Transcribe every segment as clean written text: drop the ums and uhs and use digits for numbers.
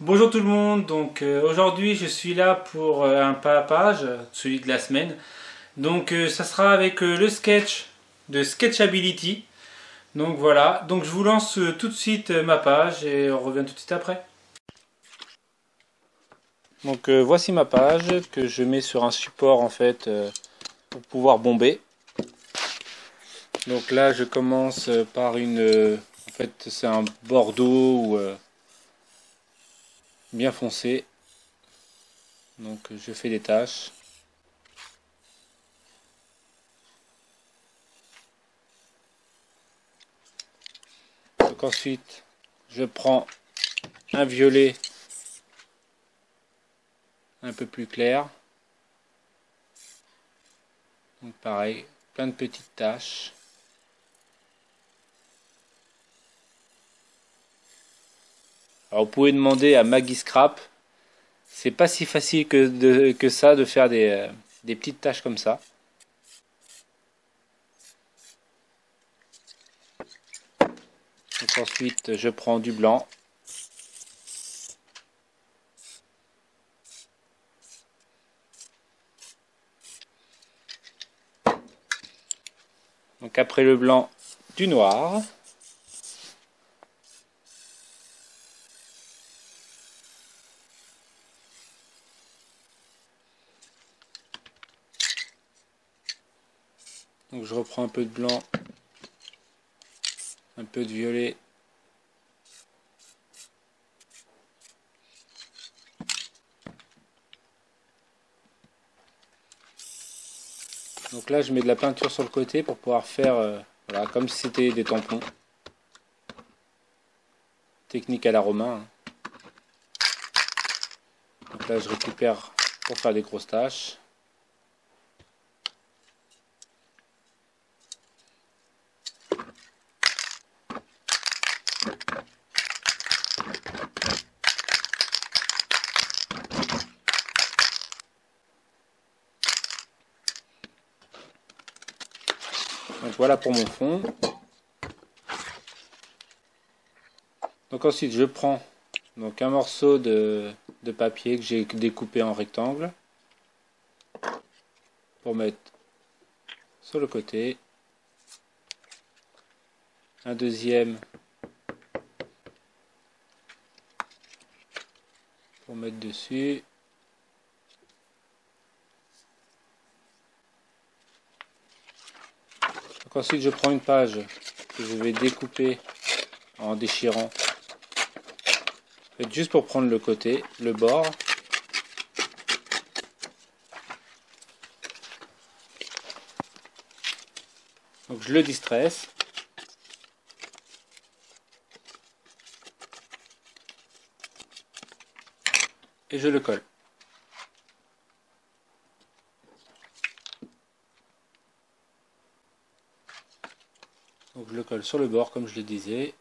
Bonjour tout le monde, aujourd'hui je suis là pour un pas à page, celui de la semaine. Ça sera avec le sketch de Sketchability. Donc voilà, donc je vous lance tout de suite ma page et on revient tout de suite après. Voici ma page que je mets sur un support en fait pour pouvoir bomber. Donc là je commence par en fait c'est un bordeaux bien foncé. Donc je fais des taches. Donc ensuite je prends un violet un peu plus clair. Donc pareil, plein de petites taches. Alors vous pouvez demander à Maggie Scrap. C'est pas si facile que ça de faire des petites taches comme ça. Donc ensuite je prends du blanc. Donc après le blanc, du noir. Donc je reprends un peu de blanc, un peu de violet. Donc là je mets de la peinture sur le côté pour pouvoir faire voilà, comme si c'était des tampons. Technique à la Romain. Donc là je récupère pour faire des grosses taches. Donc voilà pour mon fond. Donc ensuite je prends donc un morceau de papier que j'ai découpé en rectangle pour mettre sur le côté. Un deuxième pour mettre dessus. Donc ensuite je prends une page que je vais découper en déchirant. En fait, juste pour prendre le côté, le bord. Donc je le distresse. Et je le colle. Donc je le colle sur le bord comme je le disais.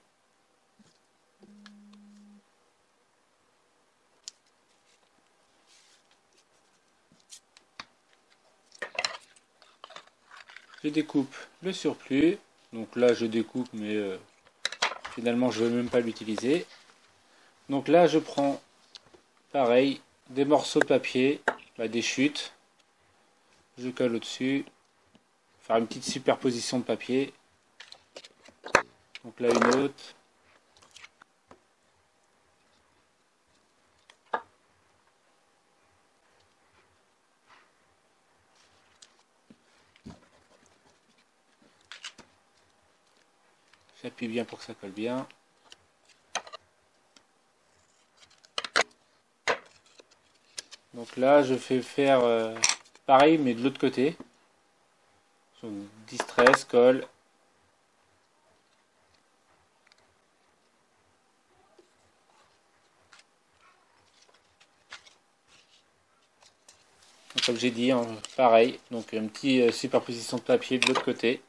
Je découpe le surplus. Donc là je découpe mais finalement je ne veux même pas l'utiliser. Donc là je prends pareil des morceaux de papier, des chutes. Je colle au-dessus. Faire une petite superposition de papier. Donc là une autre. J'appuie bien pour que ça colle bien. Donc là je fais faire pareil mais de l'autre côté. Donc distress, colle. Donc, comme j'ai dit, pareil. Donc une petite superposition de papier de l'autre côté.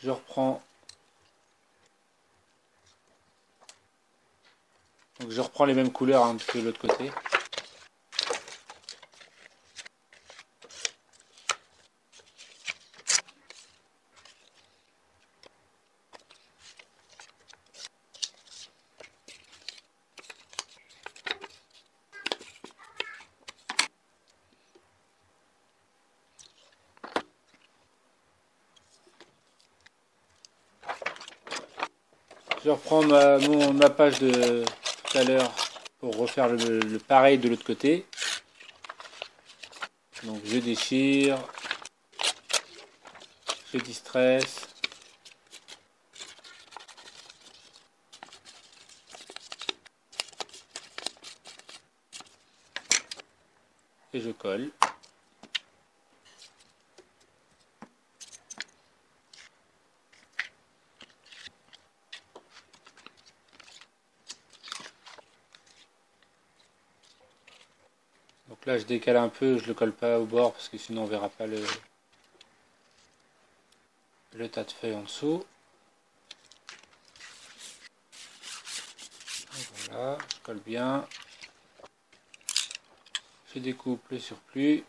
Je reprends. Donc je reprends les mêmes couleurs que de l'autre côté. Je reprends ma page de tout à l'heure pour refaire le pareil de l'autre côté. Donc je déchire, je distresse. Et je colle. Donc là je décale un peu, je le colle pas au bord parce que sinon on verra pas le tas de feuilles en dessous. Voilà, je colle bien. Je découpe le surplus.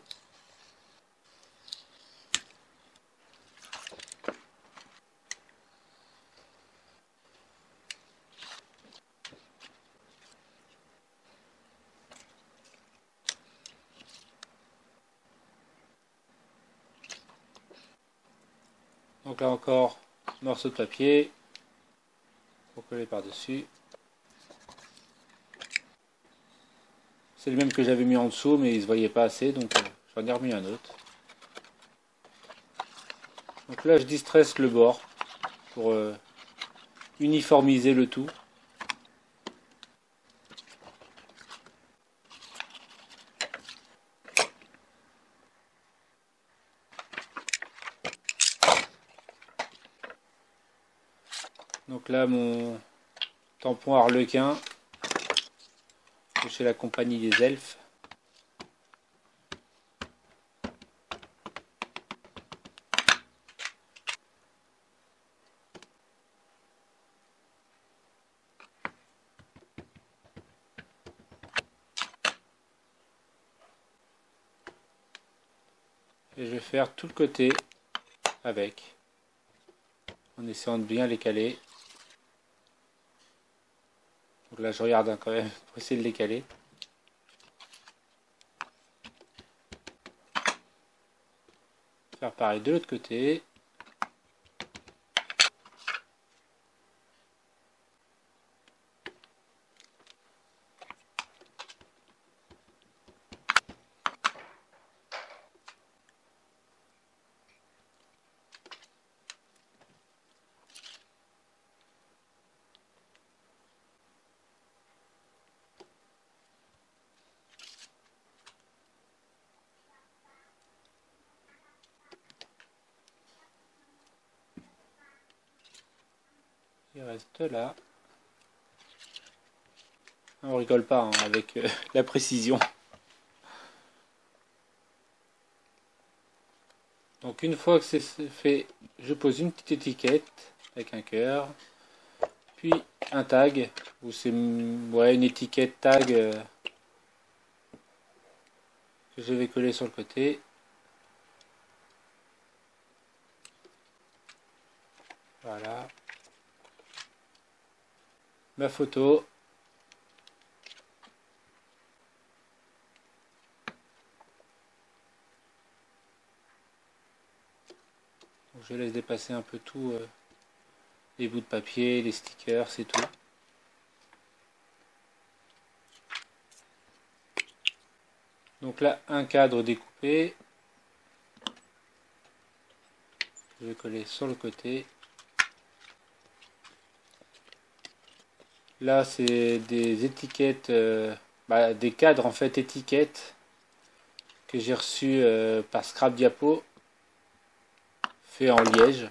Donc là encore, morceau de papier pour coller par-dessus. C'est le même que j'avais mis en dessous, mais il ne se voyait pas assez, donc j'en ai remis un autre. Donc là, je distresse le bord pour uniformiser le tout. Donc là, mon tampon Harlequin de chez la compagnie des elfes. Et je vais faire tout le côté avec, en essayant de bien les caler. Donc là je regarde quand même pour essayer de les caler. Faire pareil de l'autre côté. Il reste là. On rigole pas hein, avec la précision. Donc une fois que c'est fait, je pose une petite étiquette avec un cœur, puis un tag, ou c'est ouais, une étiquette tag que je vais coller sur le côté. Voilà. Ma photo. Donc, je laisse dépasser un peu tout, les bouts de papier, les stickers, c'est tout. Donc là, un cadre découpé. Je vais coller sur le côté. Là, c'est des étiquettes, des cadres en fait étiquettes que j'ai reçus par Scrap Diapo, fait en liège.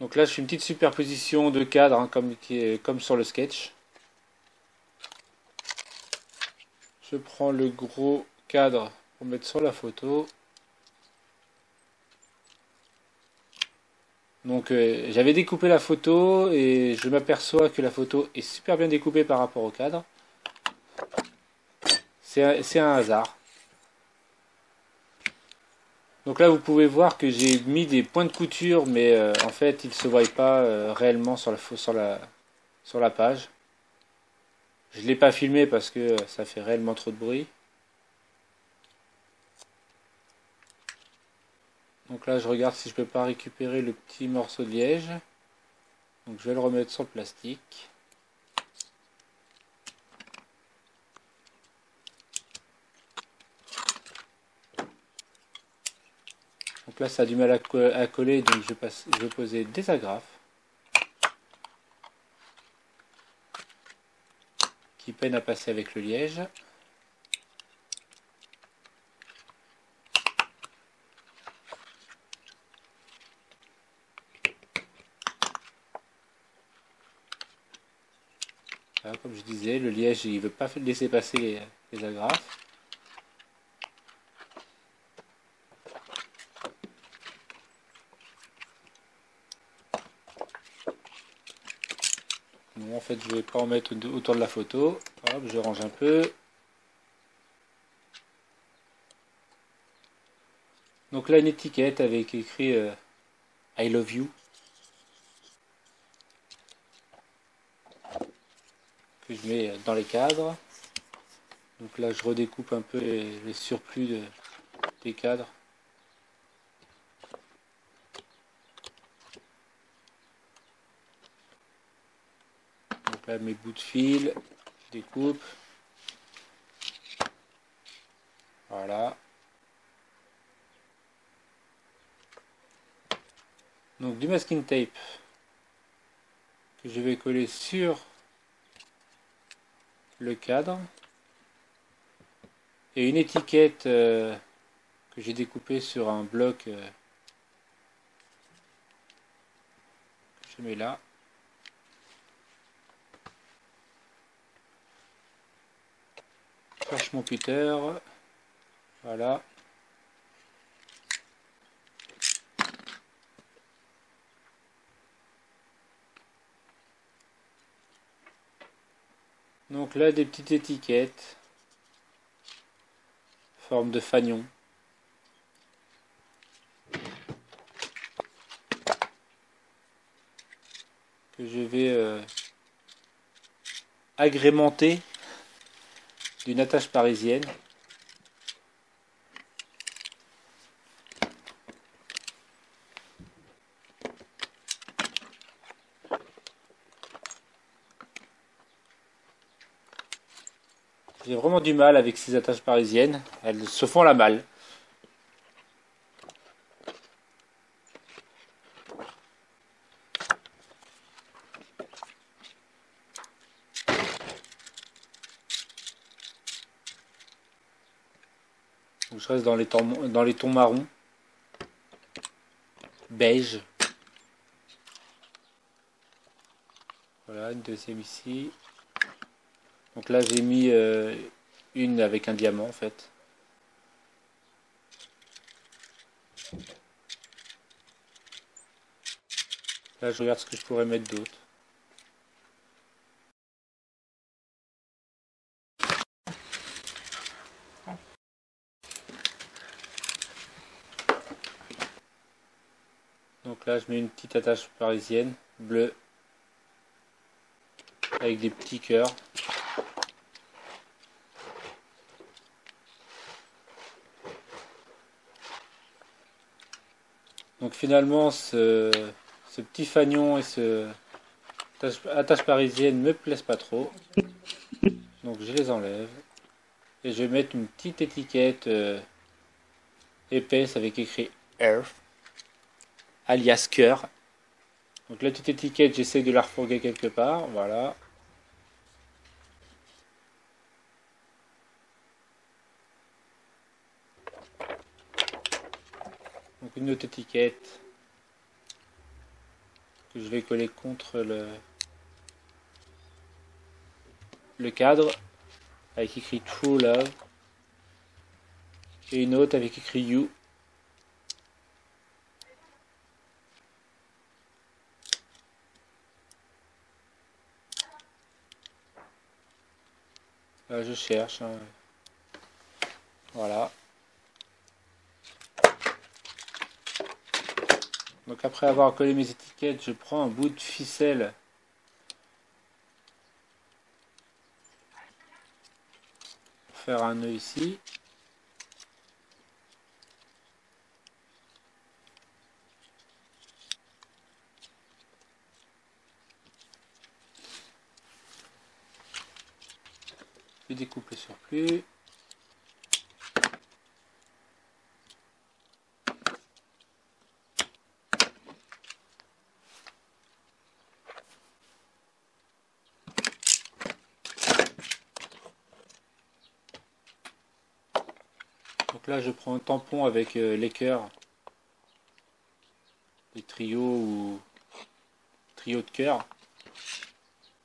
Donc là, je fais une petite superposition de cadres hein, comme sur le sketch. Je prends le gros cadre pour mettre sur la photo. Donc j'avais découpé la photo et je m'aperçois que la photo est super bien découpée par rapport au cadre. C'est un hasard. Donc là vous pouvez voir que j'ai mis des points de couture mais en fait ils ne se voient pas réellement sur la page. Je ne l'ai pas filmé parce que ça fait réellement trop de bruit. Donc là je regarde si je peux pas récupérer le petit morceau de liège. Donc je vais le remettre sur le plastique. Donc là ça a du mal à coller, donc je vais poser des agrafes qui peinent à passer avec le liège. Voilà, comme je disais, le liège il veut pas laisser passer les agrafes. Bon, en fait je vais pas en mettre autour de la photo. Hop, je range un peu. Donc là une étiquette avec écrit I love you. Que je mets dans les cadres. Donc là je redécoupe un peu les surplus des cadres. Donc là mes bouts de fil, je découpe. Voilà. Donc du masking tape que je vais coller sur le cadre. Et une étiquette que j'ai découpée sur un bloc que je mets là. Je cherche mon cutter. Voilà. Donc là des petites étiquettes. Forme de fanion. Que je vais agrémenter d'une attache parisienne. J'ai vraiment du mal avec ces attaches parisiennes, elles se font la malle. Donc je reste dans les tons marrons, beige. Voilà, une deuxième ici. Donc là j'ai mis une avec un diamant en fait. Là je regarde ce que je pourrais mettre d'autre. Donc là je mets une petite attache parisienne, bleue, avec des petits cœurs. Donc finalement ce petit fanion et ce attache parisienne me plaisent pas trop. Donc je les enlève. Et je vais mettre une petite étiquette épaisse avec écrit Earth, alias cœur. Donc la petite étiquette, j'essaie de la refourguer quelque part. Voilà. Donc une autre étiquette que je vais coller contre le cadre avec écrit True Love. Et une autre avec écrit You. Là je cherche. Hein. Voilà. Donc après avoir collé mes étiquettes, je prends un bout de ficelle pour faire un nœud ici. je découpe le surplus. Donc là je prends un tampon avec les cœurs, des trios ou trios de cœurs,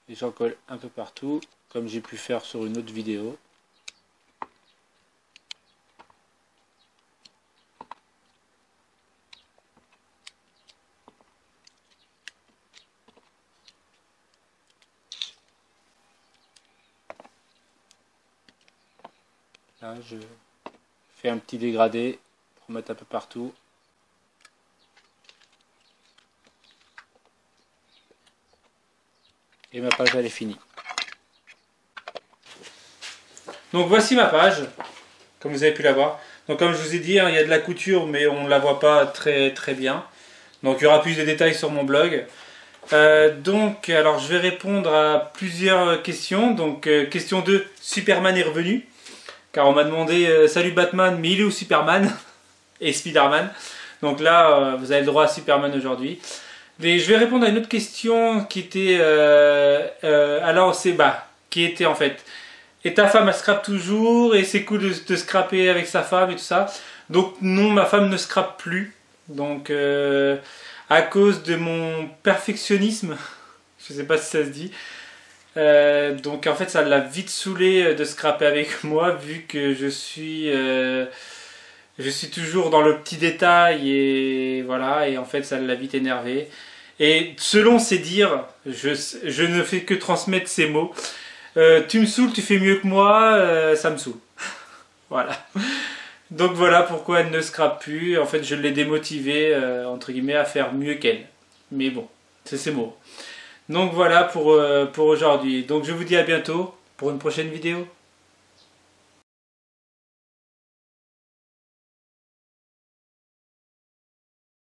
et j'en colle un peu partout comme j'ai pu faire sur une autre vidéo. Là je fais un petit dégradé pour mettre un peu partout. Et ma page elle est finie. Donc voici ma page, comme vous avez pu la voir. Donc comme je vous ai dit, hein, il y a de la couture mais on ne la voit pas très bien. Donc il y aura plus de détails sur mon blog. Alors je vais répondre à plusieurs questions. Donc question 2, Superman est revenu. Car on m'a demandé salut Batman, mais il est où Superman? Et Spider-Man. Donc là vous avez le droit à Superman aujourd'hui. Mais je vais répondre à une autre question qui était qui était en fait, et ta femme elle scrape toujours et c'est cool de scraper avec sa femme et tout ça. Donc non, ma femme ne scrape plus. Donc à cause de mon perfectionnisme, je sais pas si ça se dit. Donc en fait ça l'a vite saoulé de scraper avec moi vu que je suis toujours dans le petit détail et voilà, et en fait ça l'a vite énervé. Et selon ses dires, je ne fais que transmettre ces mots. Tu me saoules, tu fais mieux que moi, ça me saoule. Voilà. Donc voilà pourquoi elle ne scrape plus. En fait je l'ai démotivée entre guillemets à faire mieux qu'elle. Mais bon, c'est ses mots. Donc voilà pour aujourd'hui. Donc je vous dis à bientôt pour une prochaine vidéo.